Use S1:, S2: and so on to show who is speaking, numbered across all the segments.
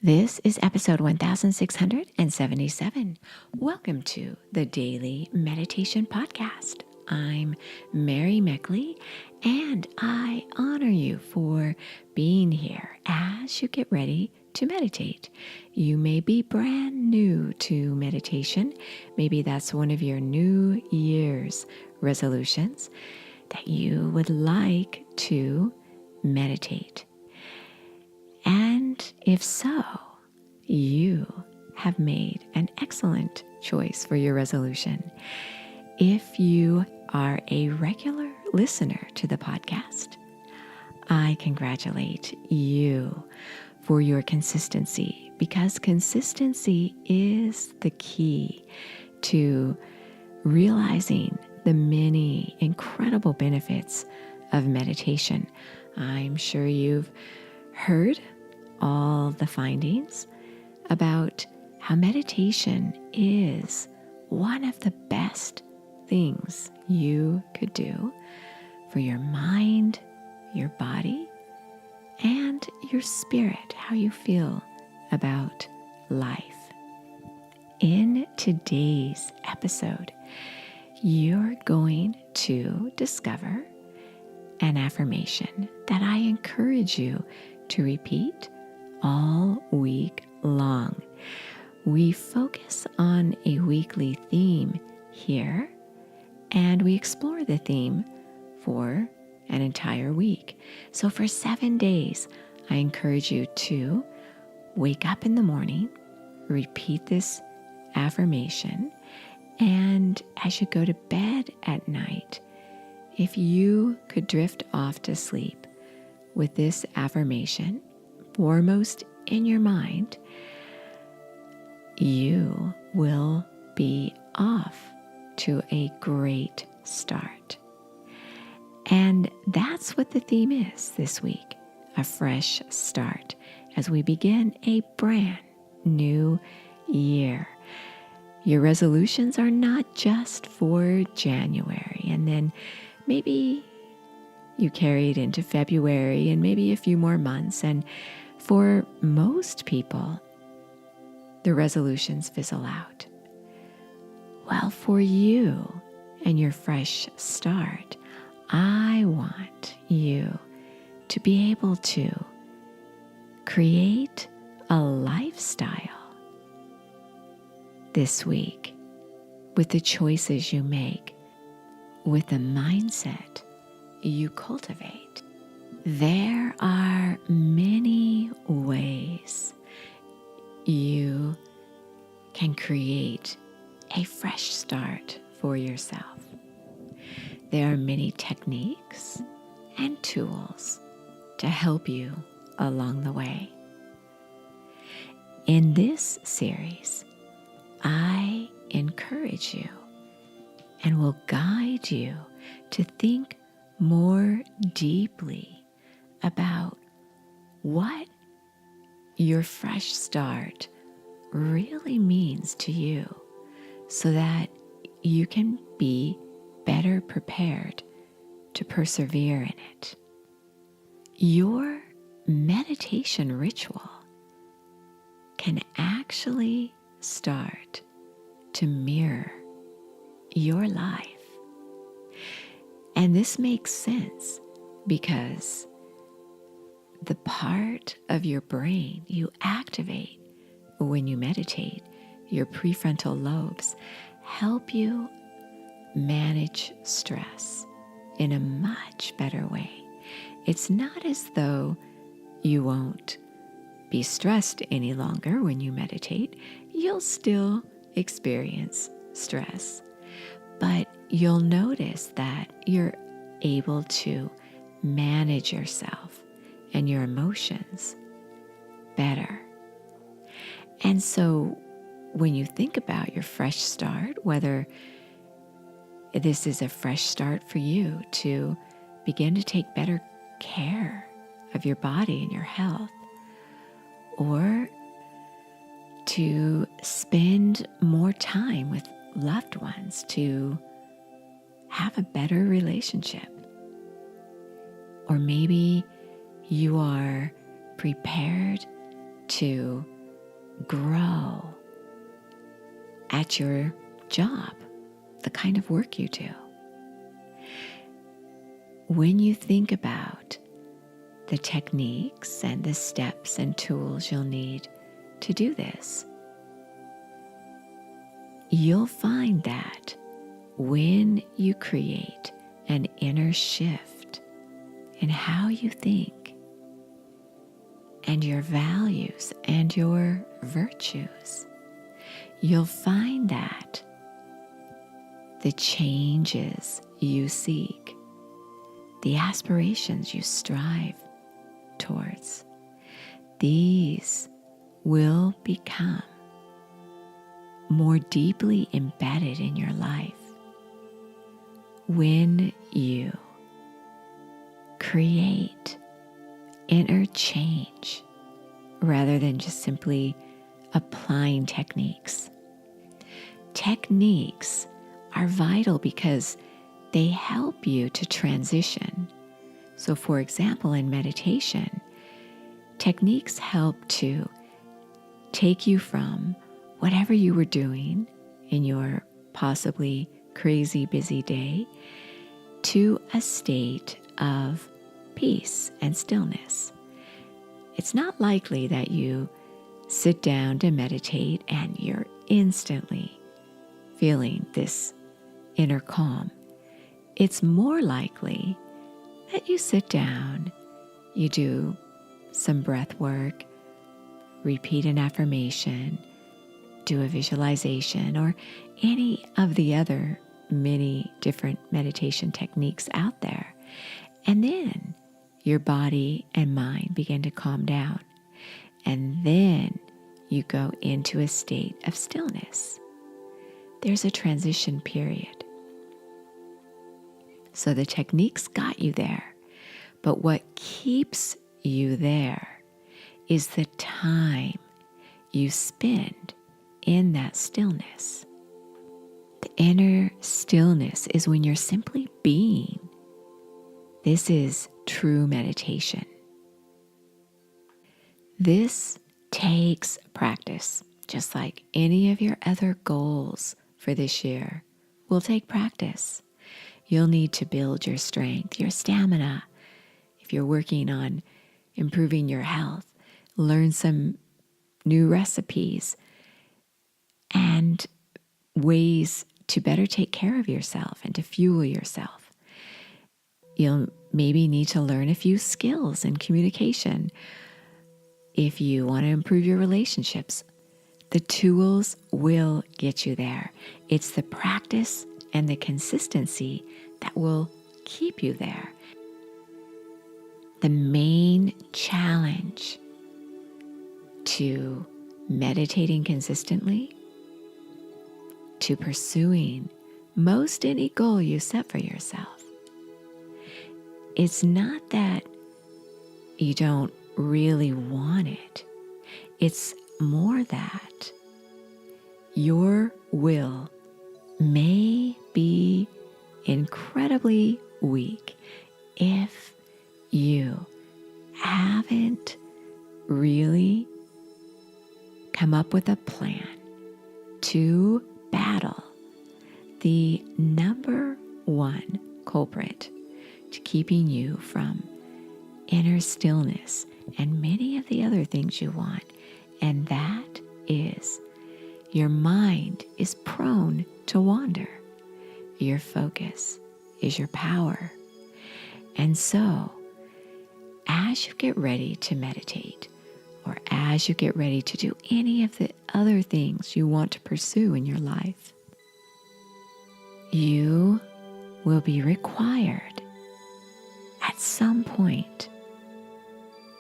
S1: This is episode 1677. Welcome to the Daily Meditation Podcast. I'm Mary Meckley, and I honor you for being here as you get ready to meditate. You may be brand new to meditation. Maybe that's one of your New Year's resolutions that you would like to meditate. And if so, you have made an excellent choice for your resolution. If you are a regular listener to the podcast, I congratulate you for your consistency, because consistency is the key to realizing the many incredible benefits of meditation. I'm sure you've heard all the findings about how meditation is one of the best things you could do for your mind, your body, and your spirit, how you feel about life. In today's episode, you're going to discover an affirmation that I encourage you to repeat all week long. We focus on a weekly theme here, and we explore the theme for an entire week. So for 7 days, I encourage you to wake up in the morning, repeat this affirmation, and as you go to bed at night, if you could drift off to sleep with this affirmation foremost in your mind, you will be off to a great start. And that's what the theme is this week, a fresh start, as we begin a brand new year. Your resolutions are not just for January, and then maybe you carry it into February and maybe a few more months. And for most people, the resolutions fizzle out. Well, for you and your fresh start, I want you to be able to create a lifestyle this week with the choices you make, with the mindset you cultivate. There are many ways you can create a fresh start for yourself. There are many techniques and tools to help you along the way. In this series, I encourage you and will guide you to think more deeply about what your fresh start really means to you, so that you can be better prepared to persevere in it. Your meditation ritual can actually start to mirror your life. And this makes sense because the part of your brain you activate when you meditate, your prefrontal lobes, help you manage stress in a much better way. It's not as though you won't be stressed any longer when you meditate. You'll still experience stress, but you'll notice that you're able to manage yourself and your emotions better. And so when you think about your fresh start, whether this is a fresh start for you to begin to take better care of your body and your health, or to spend more time with loved ones, to have a better relationship, or maybe you are prepared to grow at your job, the kind of work you do. When you think about the techniques and the steps and tools you'll need to do this, you'll find that when you create an inner shift in how you think and your values and your virtues, you'll find that the changes you seek, the aspirations you strive towards, these will become more deeply embedded in your life when you create inner change rather than just simply applying techniques. Techniques are vital because they help you to transition. So, for example, in meditation, techniques help to take you from whatever you were doing in your possibly crazy busy day to a state of peace and stillness. It's not likely that you sit down to meditate and you're instantly feeling this inner calm. It's more likely that you sit down, you do some breath work, repeat an affirmation, do a visualization, or any of the other many different meditation techniques out there. And then your body and mind begin to calm down. And then you go into a state of stillness. There's a transition period. So the techniques got you there. But what keeps you there is the time you spend in that stillness. The inner stillness is when you're simply being. This is true meditation. This takes practice, just like any of your other goals for this year will take practice. You'll need to build your strength, your stamina. If you're working on improving your health, learn some new recipes and ways to better take care of yourself and to fuel yourself. You'll maybe need to learn a few skills in communication. If you want to improve your relationships, the tools will get you there. It's the practice and the consistency that will keep you there. The main challenge to meditating consistently, to pursuing most any goal you set for yourself, it's not that you don't really want it. It's more that your will may be incredibly weak if you haven't really come up with a plan to battle the number one culprit to keeping you from inner stillness and many of the other things you want. And that is your mind is prone to wander. Your focus is your power. And so, as you get ready to meditate, or as you get ready to do any of the other things you want to pursue in your life, you will be required at some point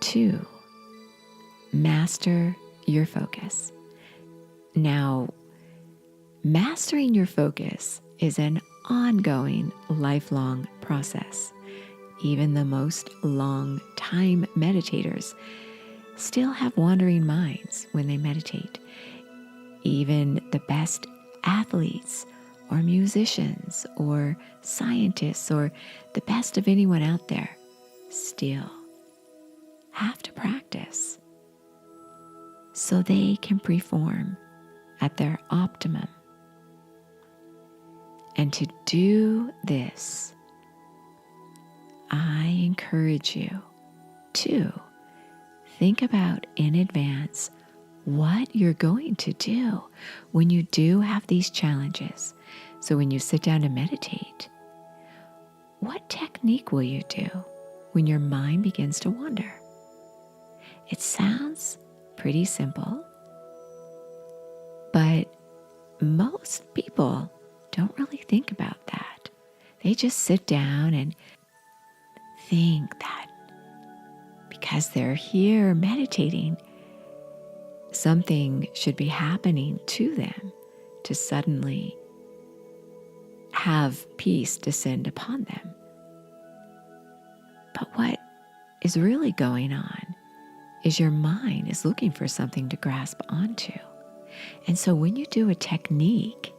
S1: to master your focus. Now, mastering your focus is an ongoing, lifelong process. Even the most long-time meditators still have wandering minds when they meditate. Even the best athletes or musicians or scientists or the best of anyone out there still have to practice. so they can perform at their optimum. And to do this, I encourage you to think about in advance what you're going to do when you do have these challenges. So when you sit down to meditate, what technique will you do when your mind begins to wander? It sounds pretty simple, but most people don't really think about that. They just sit down and think that because they're here meditating, something should be happening to them to suddenly have peace descend upon them. But what is really going on is your mind is looking for something to grasp onto. And so when you do a technique,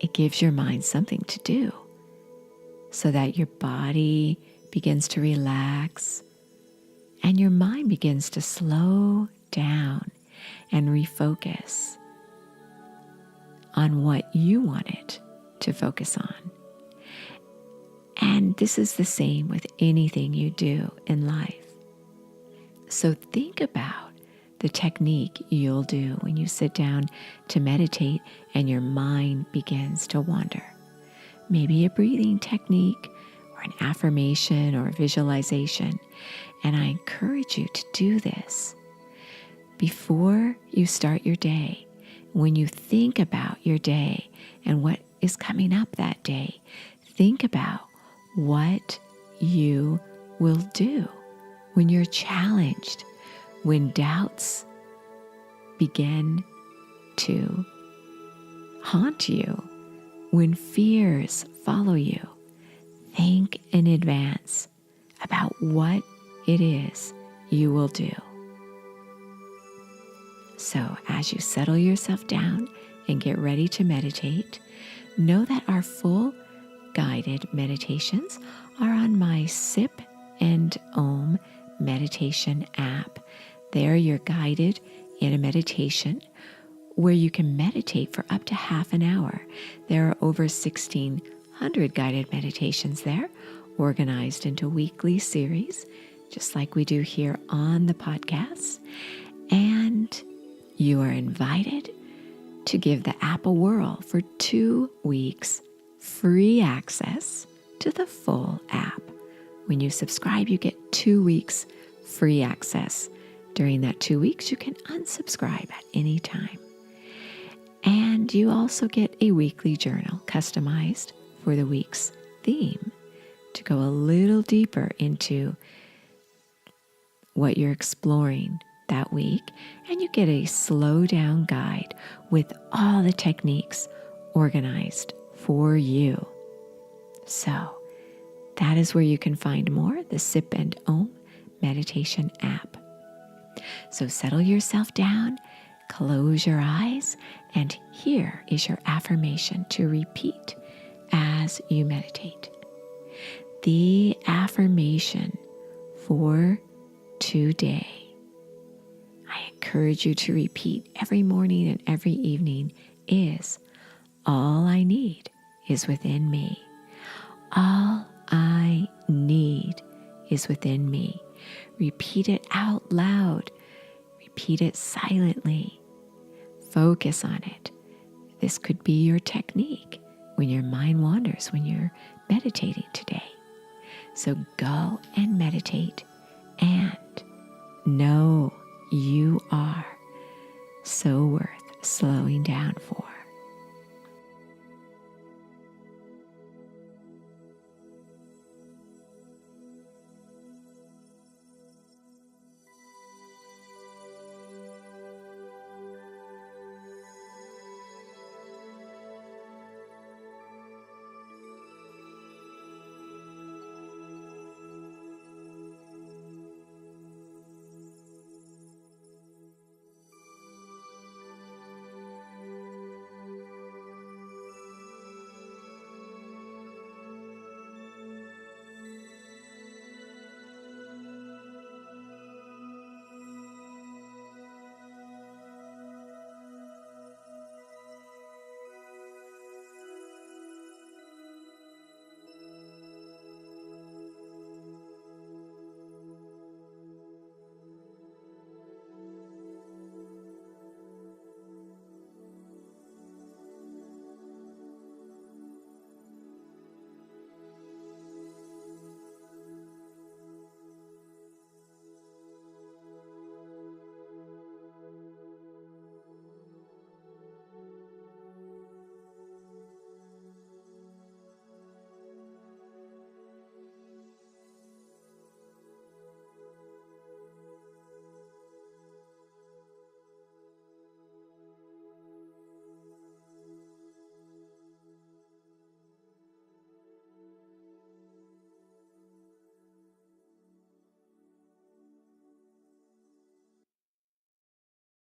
S1: it gives your mind something to do so that your body begins to relax and your mind begins to slow down and refocus on what you want it to focus on. And this is the same with anything you do in life. So think about the technique you'll do when you sit down to meditate and your mind begins to wander. Maybe a breathing technique or an affirmation or a visualization. And I encourage you to do this before you start your day. When you think about your day and what is coming up that day, think about what you will do when you're challenged, when doubts begin to haunt you, when fears follow you. Think in advance about what it is you will do. So as you settle yourself down and get ready to meditate, know that our full guided meditations are on my Sip and Om meditation app. There you're guided in a meditation where you can meditate for up to half an hour. There are over 1,600 guided meditations there, organized into weekly series, just like we do here on the podcast. And you are invited to give the app a whirl for 2 weeks, free access to the full app. When you subscribe, you get 2 weeks free access. During that 2 weeks, you can unsubscribe at any time. And you also get a weekly journal customized for the week's theme to go a little deeper into what you're exploring that week. And you get a slow down guide with all the techniques organized for you. So that is where you can find more, the Sip and Om meditation app. So settle yourself down, close your eyes, and here is your affirmation to repeat as you meditate. The affirmation for today, I encourage you to repeat every morning and every evening, is: all I need is within me. All I need is within me. Repeat it out loud. Repeat it silently. Focus on it. This could be your technique when your mind wanders, when you're meditating today. So go and meditate and know you are